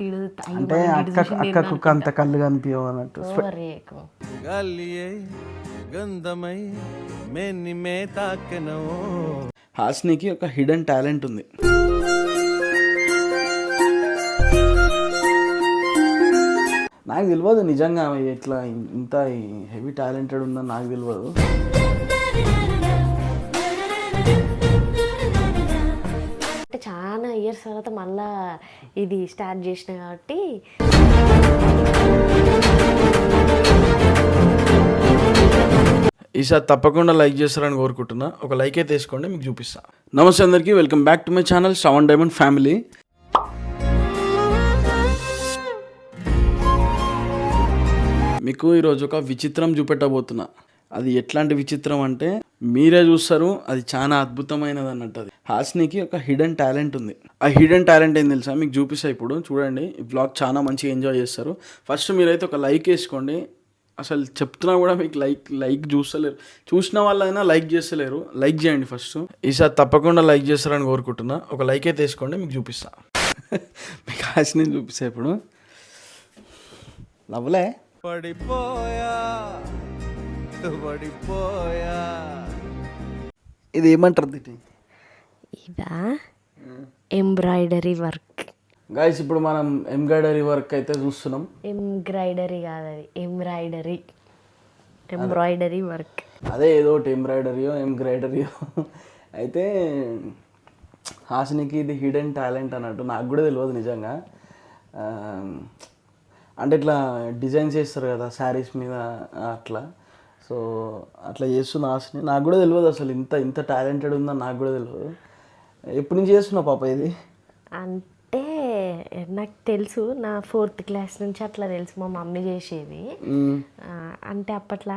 చూసుకుంటే అంటే అక్కకు అంత కళ్ళు కనిపించవు అన్నట్టు. హాస్నికి ఒక హిడెన్ టాలెంట్ ఉంది. నాకు తెలియదు నిజంగా ఇట్లా ఇంత హెవీ టాలెంటెడ్ ఉందని నాకు తెలియదు. అంటే చాలా ఇయర్స్ తర్వాత మళ్ళా ఇది స్టార్ట్ చేసిన కాబట్టి ఈసారి తప్పకుండా లైక్ చేస్తారని కోరుకుంటున్నా. ఒక లైక్ అయితే వేసుకోండి, మీకు చూపిస్తా. నమస్తే అందరికీ, welcome back to my channel Shravan diamond family. మీకు ఈరోజు ఒక విచిత్రం చూపెట్టబోతున్నా. అది ఎట్లాంటి విచిత్రం అంటే మీరే చూస్తారు, అది చాలా అద్భుతమైనది అన్నట్టు. అది హాస్నికి ఒక హిడెన్ టాలెంట్ ఉంది. ఆ హిడెన్ టాలెంట్ ఏం తెలుసా, మీకు చూపిస్తా ఇప్పుడు. చూడండి, ఈ బ్లాగ్ చాలా మంచిగా ఎంజాయ్ చేస్తారు. ఫస్ట్ మీరైతే ఒక లైక్ వేసుకోండి. అసలు చెప్తున్నా కూడా మీకు లైక్ చూస్తలేరు. చూసిన వాళ్ళైనా లైక్ చేస్తలేరు. లైక్ చేయండి ఫస్ట్. ఈసారి తప్పకుండా లైక్ చేస్తారని కోరుకుంటున్నా. ఒక లైక్ అయితే వేసుకోండి, మీకు చూపిస్తా. మీకు హాస్ని చూపిస్తా ఇప్పుడు. లవ్లే పడిపోయా. ఇది ఏమంటారు? ఇదా ఎంబ్రాయిడరీ వర్క్. గైస్, ఇప్పుడు మనం ఎంబ్రాయిడరీ వర్క్ అయితే చూస్తున్నాం. ఎంబ్రాయిడరీ కాదు, అది ఎంబ్రాయిడరీ వర్క్. అదే ఏదో ఒకటి ఎంబ్రాయిడరీయో అయితే హాసినికి ఇది హిడెన్ టాలెంట్ అన్నట్టు. నాకు కూడా తెలియదు నిజంగా. అంటే ఇట్లా డిజైన్స్ చేస్తారు కదా శారీస్ మీద, అట్లా. సో అట్లా చేస్తున్న హాసిని. నాకు కూడా తెలియదు అసలు ఇంత టాలెంటెడ్ ఉందని నాకు కూడా తెలియదు. ఎప్పటి నుంచి చేస్తున్నావు పాప ఇది? అంటే నాకు తెలుసు, నా 4th క్లాస్ నుంచి అట్లా తెలుసు. మా మమ్మీ చేసేది. అంటే అప్పట్లో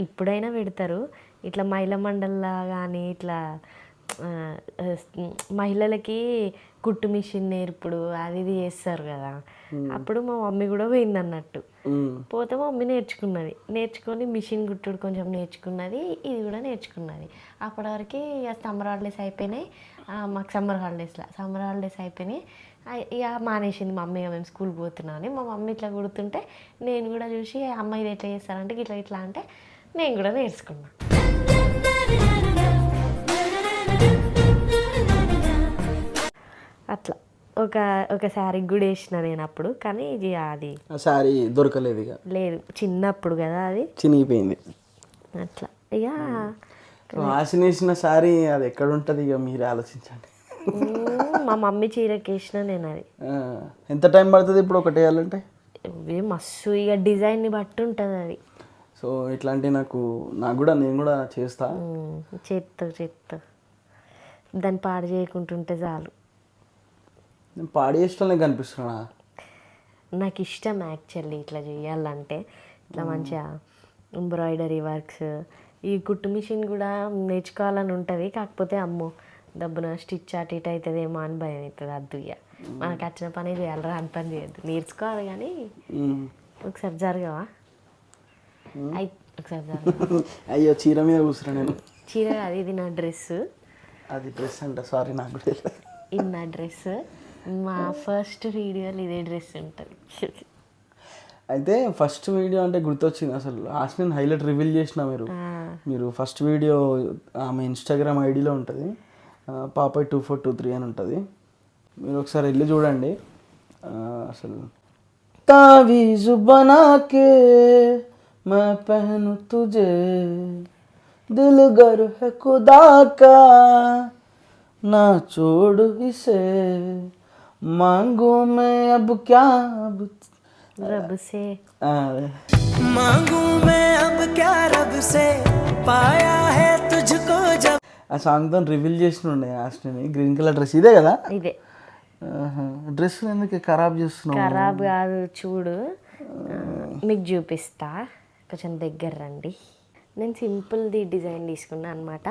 ఇప్పుడైనా పెడతారు ఇట్లా మహిళా మండలిలా కానీ, ఇట్లా మహిళలకి కుట్టు మిషన్ నేర్పుడు అది ఇది చేస్తారు కదా. అప్పుడు మా మమ్మీ కూడా పోయింది అన్నట్టు. పోతే మా మమ్మీ నేర్చుకొని మిషన్ కుట్టుడు కొంచెం నేర్చుకున్నది, ఇది కూడా నేర్చుకున్నది. అప్పటి వరకు సమ్మర్ హాలిడేస్ అయిపోయినాయి మాకు. సమ్మర్ హాలిడేస్ అయిపోయినాయి. ఇక మానేసింది మమ్మీ. మేము స్కూల్కి పోతున్నామని మా మమ్మీ ఇట్లా కుడుతుంటే నేను కూడా చూసి అమ్మ ఇది ఎట్లా చేస్తారంటే ఇట్లా అంటే నేను కూడా నేర్చుకున్నా. అట్లా ఒక శారీ కూడా వేసిన నేను అప్పుడు. కానీ ఇది అది శారీ దొరకలేదు ఇక. లేదు, చిన్నప్పుడు కదా, అది చినిగిపోయింది అట్లా. ఇక వేసిన శారీ అది ఎక్కడ ఉంటుంది ఇక మీరే ఆలోచించండి. మా మమ్మీ చీరకి వేసిన నేను. అది ఎంత టైం పడుతుంది ఇప్పుడు ఒకటి వేయాలంటే? మస్తు ఇక డిజైన్ని బట్టి ఉంటుంది అది. సో ఇట్లాంటి నాకు కూడా నేను కూడా చేస్తా. చేస్తా దాన్ని పాడు చేయకుంటుంటే చాలు. నేను పాడు చేసేటోళ్ళే కనిపిస్తున్నా. నాకు ఇష్టం యాక్చువల్లీ ఇట్లా చేయాలంటే. ఇట్లా మంచిగా ఎంబ్రాయిడరీ వర్క్స్, ఈ కుట్టు మిషన్ కూడా నేర్చుకోవాలని ఉంటుంది. కాకపోతే అమ్మో దబ్బున స్టిచ్ అటు ఇటు అవుతుందేమో అని భయం అవుతుంది. అద్దు ఇక మనకు వచ్చిన పని చేయాలి, రాని పని చేయద్దు. నేర్చుకోవాలి కానీ ఒకసారి జరగవా? ఒకసారి జరగవా? అయ్యో, చీర మీద కూర్చున్నా నేను. చీర కాదు, ఇది నా డ్రెస్. అది డ్రెస్ అంట, సారీ నాకు కూడా. ఇది నా డ్రెస్. మా ఫస్ట్ వీడియోలో ఇదే డ్రెస్ ఉంటుంది. అయితే ఫస్ట్ వీడియో అంటే గుర్తొచ్చింది అసలు. హాస్ని హైలైట్ రివీల్ చేసిన మీరు ఫస్ట్ వీడియో ఆమె ఇన్స్టాగ్రామ్ ఐడిలో ఉంటుంది, పాపాయ్ 2423 అని ఉంటుంది. మీరు ఒకసారి వెళ్ళి చూడండి. అసలు తావీజు బనాకే मैं पहनूं तुझे दिल गर है खुदा का ना छोड़ इसे मांगू मैं अब क्या रब से मांगू मैं अब क्या रब से पाया है तुझको जब. ఆ సాంగ్తో రివీల్ చేసినుండే హాస్ని. గ్రీన్ కలర్ డ్రెస్ ఇదే కదా? ఇదే డ్రెస్ ఎందుకు ఖరాబ్ చేస్తున్నావు? ఖరాబ్ కాదు, చూడు మీకు చూపిస్తా. కొంచెం దగ్గర రండి. నేను సింపుల్ది డిజైన్ తీసుకున్నా అనమాట.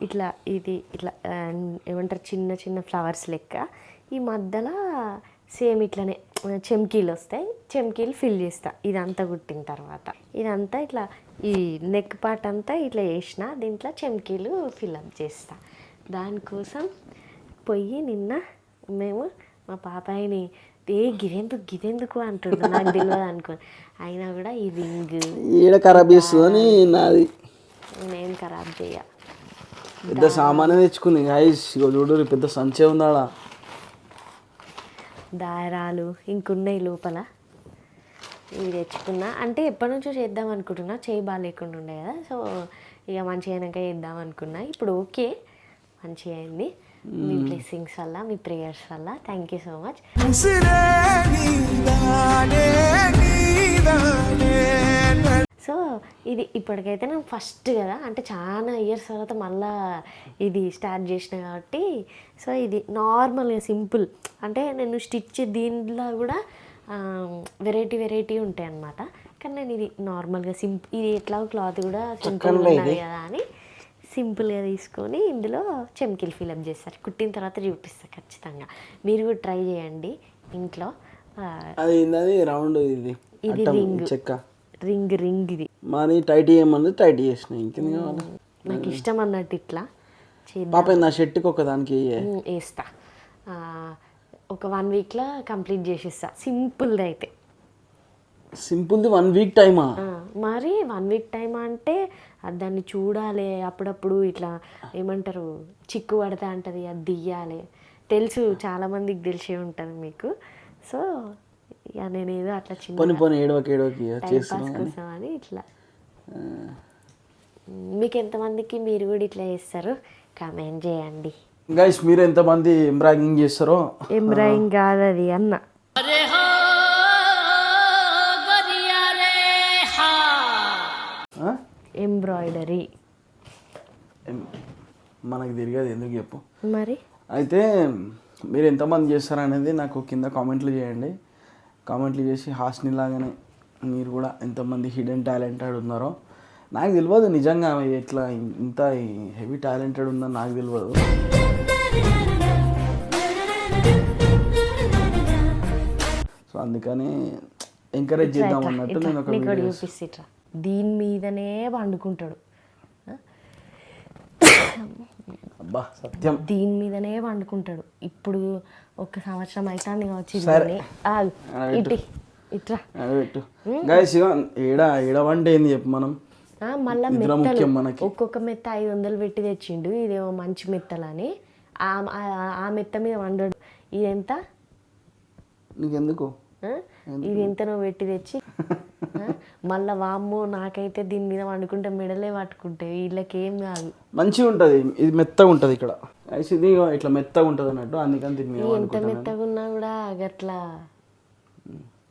ఇట్లా ఇది ఇట్లా ఏమంటారు, చిన్న చిన్న ఫ్లవర్స్ లెక్క. ఈ మధ్యలో సేమ్ ఇట్లనే చెమ్కీలు వస్తాయి, చెమ్కీలు ఫిల్ చేస్తా. ఇదంతా కుట్టిన తర్వాత ఇదంతా ఇట్లా ఈ నెక్ పార్ట్ అంతా ఇట్లా వేసిన, దీంట్లో చెమ్కీలు ఫిల్అప్ చేస్తా. దానికోసం నిన్న మేము మా పాపాయిని గిదెందుకు అంటుండ్రు, నాకు తెలియదు అనుకోని. అయినా కూడా ఈ రింగ్ ఈడ ఖరాబ్ చేస్తుందని నాది. నేను ఖరాబ్ చేయ. పెద్ద సామానే తెచ్చుకుంది గైస్. ఇగో చూడు పెద్ద సంచే ఉందాడా. దారాలు ఇంకున్నాయి లోపల, ఇవి తెచ్చుకున్నా. అంటే ఎప్పటి నుంచో చేద్దాం అనుకుంటున్నా, చేయి బాగా లేకుండా ఉండే కదా. సో ఇక మంచిగా అయినాక చేద్దాం అనుకున్నా. ఇప్పుడు ఓకే, మంచిగా అయింది. మీ బ్లెస్సింగ్స్ వల్ల, మీ ప్రేయర్స్ వల్ల. Thank you so much. So ఇది ఇప్పటికైతే నేను ఫస్ట్ కదా, అంటే చాలా ఇయర్స్ తర్వాత మళ్ళీ ఇది స్టార్ట్ చేసిన కాబట్టి. సో ఇది నార్మల్గా సింపుల్, అంటే నేను స్టిచ్ దీంట్లో కూడా వెరైటీ ఉంటాయి అన్నమాట. కానీ నేను ఇది నార్మల్గా ఇది ఎట్లా క్లాత్ కూడా సింపుల్ ఉన్నది కదా అని సింపుల్గా తీసుకొని ఇందులో చెమ్కిలు ఫిలప్ చేస్తారు. కుట్టిన తర్వాత చూపిస్తాను ఖచ్చితంగా. మీరు కూడా ట్రై చేయండి ఇంట్లో. అది రౌండ్ ఇది రింగ్ చెక్క రింగ్ ఇది మరి టైట్ చేయమన్నది టైట్ చేసిన. ఇంకేంది కావాలి, నాకు ఇష్టం అన్నట్టు ఇట్లా పాప నా షర్ట్కి ఒక దానికి వేస్తా. ఒక 1 వీక్లో కంప్లీట్ చేసేస్తా సింపుల్ది అయితే. సింపుల్ది 1 వీక్ టైమా? మరి 1 వీక్ టైం అంటే దాన్ని చూడాలి అప్పుడప్పుడు, ఇట్లా ఏమంటారు చిక్కు పడతా ఉంటుంది, అది దియ్యాలి. తెలుసు, చాలామందికి తెలిసే ఉంటుంది మీకు. సో ఇక నేను ఏదో అట్లా చిన్న ఏడవకి కోసం అని ఇట్లా. మీకు ఎంతమందికి మీరు కూడా ఇట్లా చేస్తారు కామెంట్ చేయండి గైస్. మీరు ఎంతమంది ఎంబ్రాయిడింగ్ చేస్తారో. ఎంబ్రాయిడింగ్ కాదు అది అన్న, ఎంబ్రాయిడరీ. మనకు తిరిగేది ఎందుకు చెప్పు. మరి అయితే మీరు ఎంతమంది చేస్తారు అనేది నాకు కింద కామెంట్లు చేయండి. కామెంట్లు చేసి హాస్ని లాగానే మీరు కూడా ఎంతమంది హిడెన్ టాలెంటెడ్ ఉన్నారో. నాకు తెలియదు నిజంగా ఎట్లా ఇంత హెవీ టాలెంటెడ్ ఉందని నాకు తెలియదు. సో అందుకని ఎంకరేజ్ చేద్దాం అన్నట్టు నేను ఒక చూపిస్తా. దీని మీదనే వండుకుంటాడు. అబ్బా సత్యం, దీని మీదనే వండుకుంటాడు. ఇప్పుడు 1 సంవత్సరం అయితే వచ్చి ఇట్లా గైస్. ఏడ వంట ఏంది చెప్పు మనం. మళ్ళీ మెత్తలు ఒక్కొక్క మెత్త 500 పెట్టి తెచ్చిండు. ఇదేమో మంచి మెత్తలని ఆ మెత్త మీద వండడు. ఇదెంత నీకెందుకు, ఇది ఎంతనో పెట్టి తెచ్చి మళ్ళీ వామ్మో నాకైతే దీని మీద వండుకుంటే మెడలే పట్టుకుంటే వీళ్ళకేం కాదు. మంచిగా ఉంటుంది, ఇది మెత్తగా ఉంటుంది ఇక్కడ. ఇది ఇట్లా మెత్తగా ఉంటుంది అన్నట్టు, అందుకని దీని మీద ఎంత మెత్తగా ఉన్నా కూడా గట్లా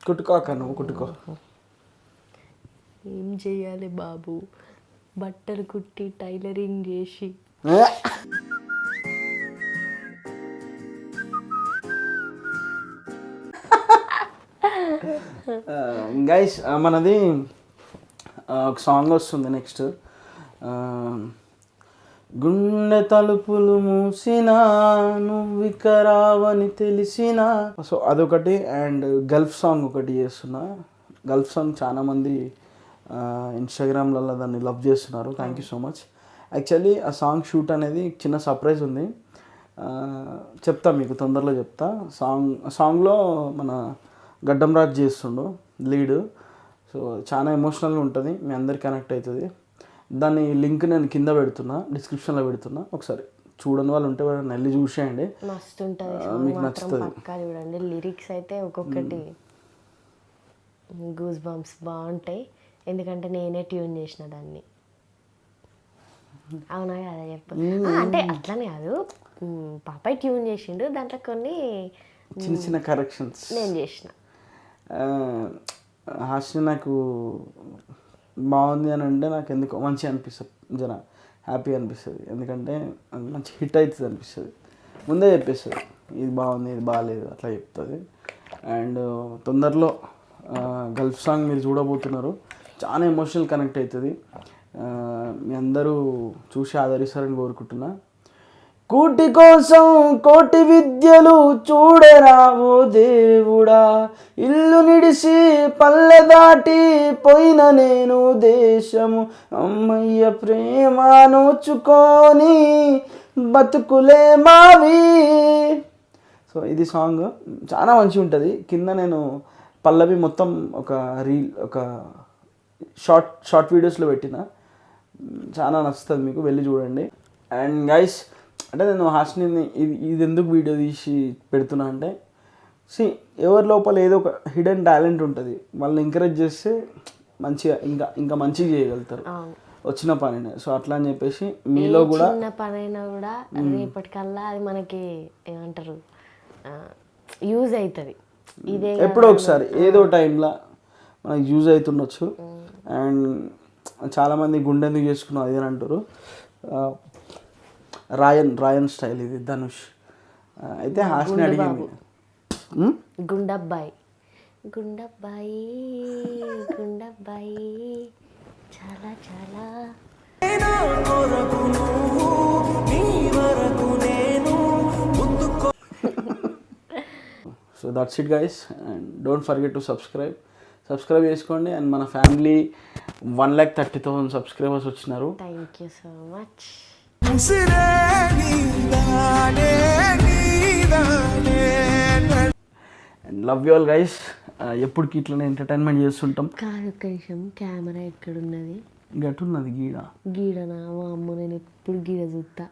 కుట్టుకో అక్క, నువ్వు కుట్టుకో. ఏం చెయ్యాలి బాబు, బట్టలు కుట్టి టైలరింగ్ చేసి. గైస్ మనది ఒక సాంగ్ వస్తుంది నెక్స్ట్. గుండె తలుపులు మూసినా నువ్విక రావని తెలిసినా. సో అదొకటి. అండ్ గల్ఫ్ సాంగ్ ఒకటి చేస్తున్నా. గల్ఫ్ సాంగ్ చాలామంది ఇన్స్టాగ్రామ్లలో దాన్ని లవ్ చేస్తున్నారు. Thank you so much. Actually ఆ సాంగ్ షూట్ అనేది చిన్న సర్ప్రైజ్ ఉంది, చెప్తా మీకు తొందరలో చెప్తా. సాంగ్లో మన గడ్డం రాజ్ చేస్తుండు లీడ్. సో చాలా ఎమోషనల్గా ఉంటుంది, మీ అందరికి కనెక్ట్ అవుతుంది. దాని లింక్ నేను కింద పెడుతున్నా, డిస్క్రిప్షన్లో పెడుతున్నా. ఒకసారి చూడని వాళ్ళు ఉంటే వెళ్ళి చూసేయండి, మస్తు ఉంటుంది, మీకు నచ్చుతుంది. పక్కా చూడండి. లిరిక్స్ అయితే ఒక్కొక్కటి గూస్ బంప్స్ బాగుంటాయి, ఎందుకంటే నేనే ట్యూన్ చేసిన దాన్ని. అవునా కదా చెప్పు. అంటే అట్లనే కాదు, పాపాయ్ ట్యూన్ చేసిండు, దాంట్లో కొన్ని చిన్న చిన్న కరెక్షన్స్ నేను చేసిన. హాస్య నాకు బాగుంది అని అంటే నాకు ఎందుకో మంచిగా అనిపిస్తుంది, జర హ్యాపీ అనిపిస్తుంది. ఎందుకంటే మంచి హిట్ అవుతుంది అనిపిస్తుంది. ముందే చెప్పేస్తుంది ఇది బాగుంది ఇది బాగాలేదు అట్లా చెప్తుంది. అండ్ తొందరలో గల్ఫ్ సాంగ్ మీరు చూడబోతున్నారు, చాలా ఎమోషనల్ కనెక్ట్ అవుతుంది. మీ అందరూ చూసి ఆదరిస్తారని కోరుకుంటున్నా. కూటి కోసం కోటి విద్యలు చూడరావో దేవుడా, ఇల్లు నిడిసి పల్లె దాటి పోయిన నేను దేశము, అమ్మయ్య ప్రేమ నోచుకొని బతుకులే మావి. సో ఇది సాంగ్ చాలా మంచిగా ఉంటుంది. కింద నేను పల్లవి మొత్తం ఒక షార్ట్ వీడియోస్లో పెట్టిన, చాలా నచ్చుతుంది, మీకు వెళ్ళి చూడండి. అండ్ గైస్, అంటే నేను హాస్నిని ఇది ఎందుకు వీడియో తీసి పెడుతున్నా అంటే, ఎవరి లోపల ఏదో ఒక హిడెన్ టాలెంట్ ఉంటుంది, వాళ్ళని ఎంకరేజ్ చేస్తే మంచిగా ఇంకా మంచిగా చేయగలుగుతారు వచ్చిన పనిని. సో అట్లా అని చెప్పేసి మీలో కూడా చిన్న పనైనా కూడా రేపటికల్లా అది మనకి ఏమంటారు యూజ్ అవుతుంది. ఇదే ఎప్పుడో ఒకసారి ఏదో టైంలో మనకి యూజ్ అవుతుండొచ్చు. అండ్ చాలామంది గుండె ఎందుకు చేసుకున్నాం అది అని అంటారు. రాయన్ స్టైల్ ఇది, ధనుష్. అయితే హాస్ని అడిగింది, గుండబ్బాయి చాలా చాలా. So that's it guys, and don't forget to subscribe చేసుకోండి. అండ్ మన ఫ్యామిలీ 1,30,000 సబ్స్క్రైబర్స్ వచ్చినారు. Thank you so much. And love you all guys. ఎప్పటికి ఇట్లనే ఎంటర్టైన్మెంట్ చేస్తుంటాం. కాదు, ఒక్క నిమిషం, కెమెరా ఎక్కడున్నది? గట్టున్నది గీడ. గీడనా? అమ్మ, నేను ఎప్పుడు గీడ చూస్తా.